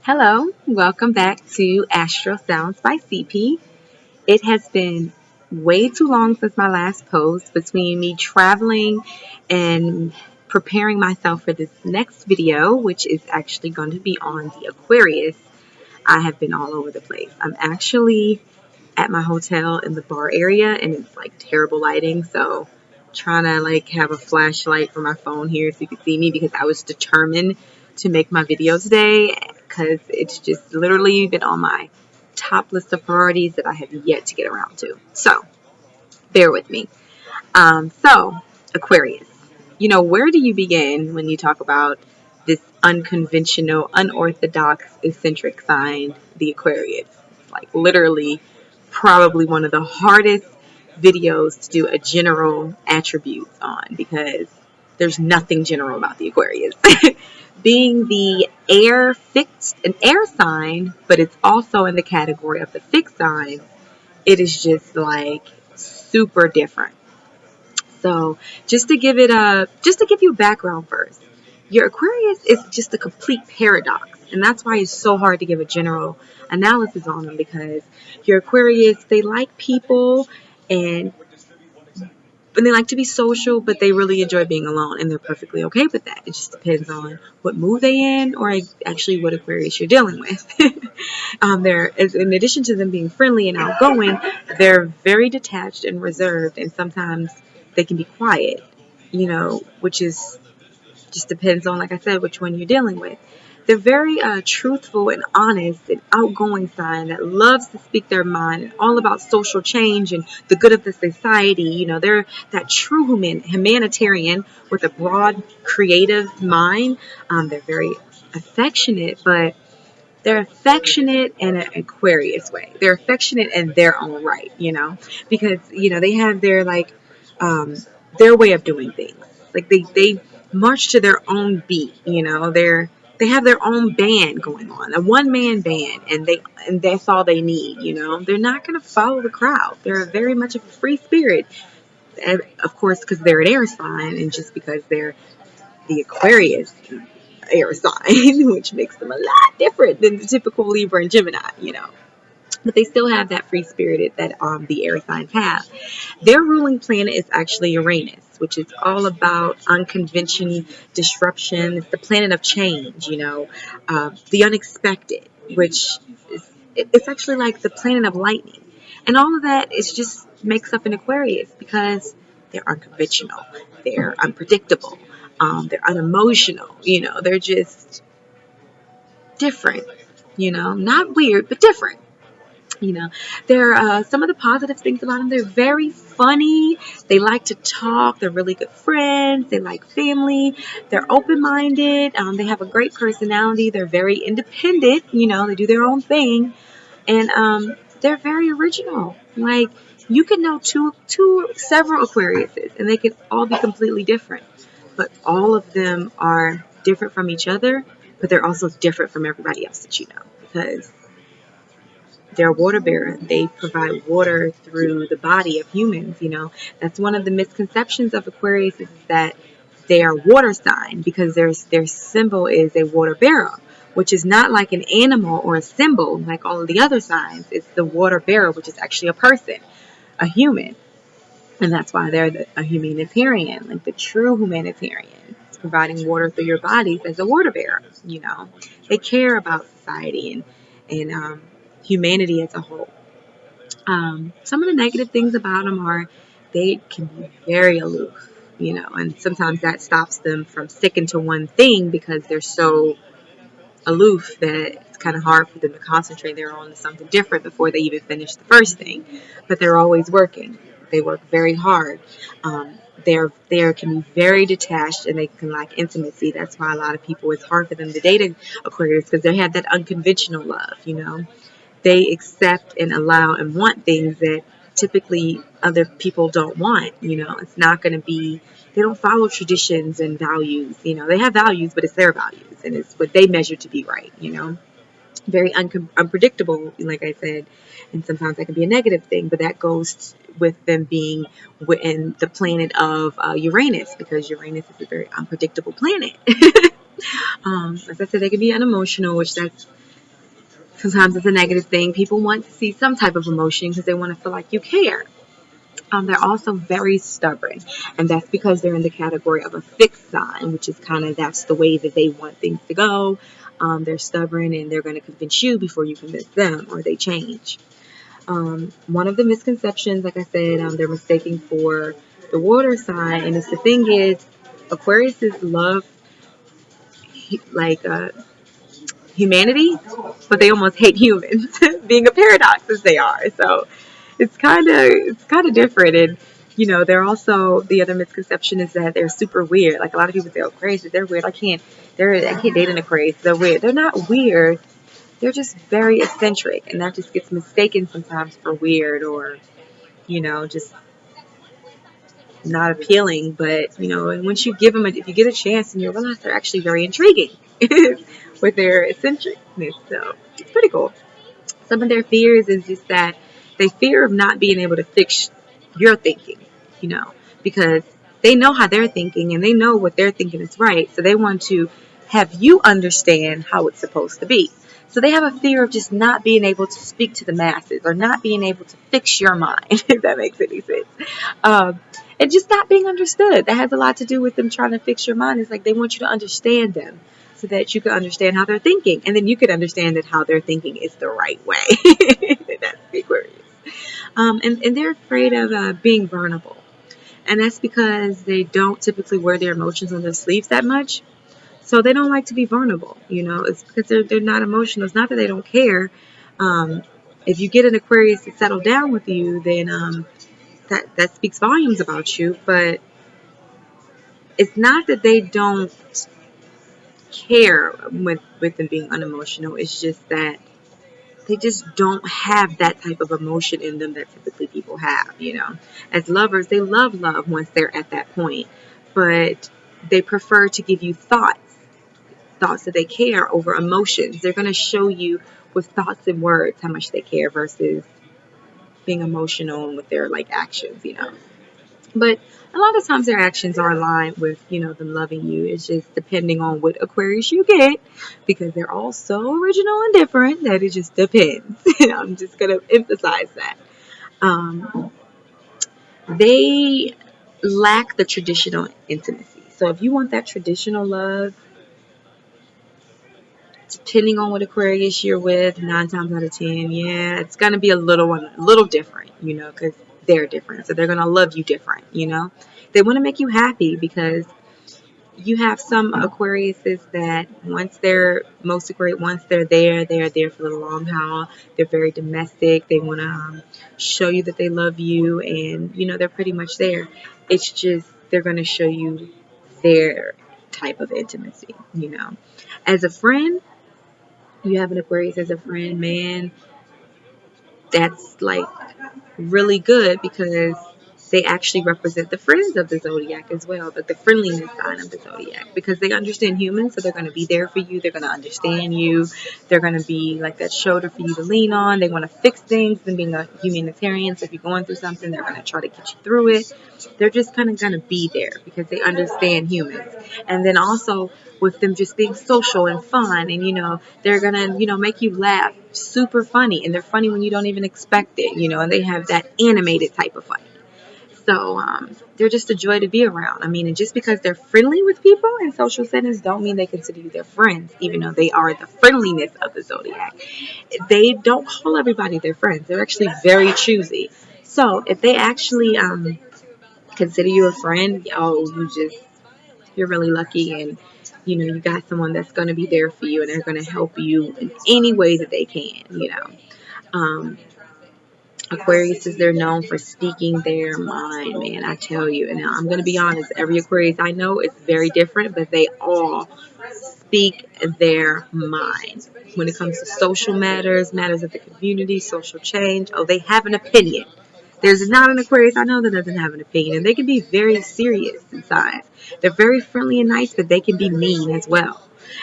Hello, welcome back to Astro Sounds by CP. It has been way too long since my last post between me traveling and preparing myself for this next video, which is actually going to be on the Aquarius. I have been all over the place. I'm actually at my hotel in the bar area and it's like terrible lighting, so trying to like have a flashlight for my phone here so you can see me because I was determined to make my video today because it's just literally been on my top list of priorities that I have yet to get around to. So bear with me. So Aquarius, where do you begin when you talk about this unconventional, unorthodox, eccentric sign, the Aquarius? It's like literally probably one of the hardest videos to do a general attributes on because there's nothing general about the Aquarius. Being the an air sign, but it's also in the category of the fixed sign, it is just like super different. So just to give you a background first, your Aquarius is just a complete paradox. And that's why it's so hard to give a general analysis on them because your Aquarius, they like people and they like to be social, but they really enjoy being alone and they're perfectly okay with that. It just depends on what mood they in or actually what Aquarius you're dealing with. In addition to them being friendly and outgoing, they're very detached and reserved, and sometimes they can be quiet, which is just depends on, like I said, which one you're dealing with. They're very truthful and honest and outgoing sign that loves to speak their mind and all about social change and the good of the society. They're that true humanitarian with a broad creative mind. They're very affectionate, but they're affectionate in an Aquarius way. They're affectionate in their own right, because they have their way of doing things. Like they march to their own beat. They have their own band going on, a one man band, and that's all they need. They're not going to follow the crowd. They're very much of a free spirit, and of course, because they're an air sign, and just because they're the Aquarius air sign, which makes them a lot different than the typical Libra and Gemini. But they still have that free spirited that the air signs have. Their ruling planet is actually Uranus, which is all about unconventional disruption. It's the planet of change, the unexpected, which it's actually like the planet of lightning. And all of that is just makes up an Aquarius because they're unconventional, they're unpredictable, they're unemotional, they're just different, not weird, but different. They're some of the positive things about them. They're very funny. They like to talk. They're really good friends. They like family. They're open-minded. They have a great personality. They're very independent. They do their own thing, and they're very original. Like you can know several Aquariuses, and they can all be completely different, but all of them are different from each other. But they're also different from everybody else that you know because they're a water bearer. They provide water through the body of humans. That's one of the misconceptions of Aquarius is that they are water sign because their symbol is a water bearer, which is not like an animal or a symbol like all of the other signs. It's the water bearer, which is actually a person, a human. And that's why they're a humanitarian, like the true humanitarian, providing water through your bodies as a water bearer. They care about society and humanity as a whole. Some of the negative things about them are they can be very aloof, and sometimes that stops them from sticking to one thing because they're so aloof that it's kind of hard for them to concentrate. They're on to something different before they even finish the first thing. But they're always working. They work very hard. They can be very detached and they can lack intimacy. That's why a lot of people, it's hard for them to date an Aquarius because they have that unconventional love. They accept and allow and want things that typically other people don't want. It's not going to be, they don't follow traditions and values. They have values, but it's their values and it's what they measure to be right. Very unpredictable, like I said, and sometimes that can be a negative thing, but that goes with them being in the planet of Uranus because Uranus is a very unpredictable planet. As I said, they can be unemotional, which Sometimes it's a negative thing. People want to see some type of emotion because they want to feel like you care. They're also very stubborn, and that's because they're in the category of a fixed sign, which is kind of that's the way that they want things to go. They're stubborn and they're going to convince you before you convince them, or they change. One of the misconceptions, like I said, they're mistaking for the water sign, and it's the thing is, Aquariuses love like humanity, but they almost hate humans, being a paradox as they are. So it's kind of different, and they're also the other misconception is that they're super weird. Like a lot of people say, "Oh, Aquarius, they're weird. I can't date an Aquarius. They're weird." They're not weird. They're just very eccentric, and that just gets mistaken sometimes for weird or just not appealing. But and once you give them, if you get a chance, and you realize they're actually very intriguing with their eccentricness. So it's pretty cool. Some of their fears is just that they fear of not being able to fix your thinking, you know, because they know how they're thinking and they know what they're thinking is right. So they want to have you understand how it's supposed to be. So they have a fear of just not being able to speak to the masses or not being able to fix your mind, if that makes any sense. Um, and just not being understood. That has a lot to do with them trying to fix your mind. It's like they want you to understand them so that you can understand how they're thinking. And then you can understand that how they're thinking is the right way. That's the Aquarius. And they're afraid of being vulnerable. And that's because they don't typically wear their emotions on their sleeves that much. So they don't like to be vulnerable. It's because they're not emotional. It's not that they don't care. Um, if you get an Aquarius to settle down with you, then that speaks volumes about you. But it's not that they don't care with them being unemotional. It's just that they just don't have that type of emotion in them that typically people have. As lovers, they love once they're at that point, but they prefer to give you thoughts that they care over emotions. They're going to show you with thoughts and words how much they care versus being emotional with their like actions. But a lot of times their actions are aligned with, them loving you. It's just depending on what Aquarius you get because they're all so original and different that it just depends. I'm just going to emphasize that. Um, they lack the traditional intimacy. So if you want that traditional love, depending on what Aquarius you're with, 9 times out of 10, yeah, it's gonna be a little different, because they're different. So they're gonna love you different. They want to make you happy because you have some Aquariuses that once they're there for the long haul. They're very domestic. They want to show you that they love you, and they're pretty much there. It's just they're gonna show you their type of intimacy. As a friend, you have an Aquarius as a friend, man, that's like really good because they actually represent the friends of the zodiac as well, but the friendliness sign of the zodiac because they understand humans, so they're going to be there for you. They're going to understand you. They're going to be like that shoulder for you to lean on. They want to fix things, and being a humanitarian, so if you're going through something, they're going to try to get you through it. They're just kind of going to be there because they understand humans. And then also with them just being social and fun, and they're going to make you laugh, super funny, and they're funny when you don't even expect it. And they have that animated type of funny. So they're just a joy to be around. I mean, and just because they're friendly with people in social settings don't mean they consider you their friends, even though they are the friendliness of the zodiac. They don't call everybody their friends. They're actually very choosy. So if they actually consider you a friend, you're really lucky, and you got someone that's going to be there for you, and they're going to help you in any way that they can. Um, Aquarius is they're known for speaking their mind, man. I tell you. And I'm gonna be honest, every Aquarius I know is very different, but they all speak their mind. When it comes to social matters of the community, social change, they have an opinion. There's not an Aquarius I know that doesn't have an opinion. And they can be very serious inside. They're very friendly and nice, but they can be mean as well.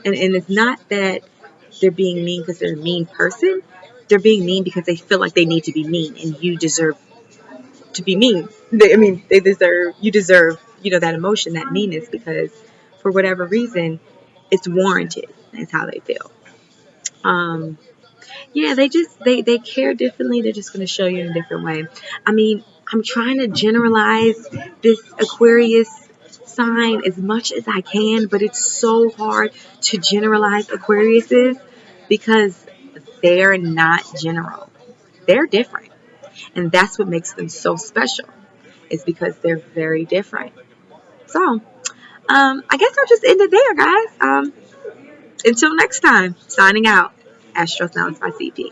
And it's not that they're being mean because they're a mean person. They're being mean because they feel like they need to be mean, and you deserve to be mean. You deserve, that emotion, that meanness, because for whatever reason, it's warranted. Is how they feel. Um, Yeah, they care differently. They're just going to show you in a different way. I mean, I'm trying to generalize this Aquarius sign as much as I can, but it's so hard to generalize Aquariuses because they're not general. They're different, and that's what makes them so special. Is because they're very different. So, I guess I'll just end it there, guys. Until next time, signing out. Astro Sounds by CP.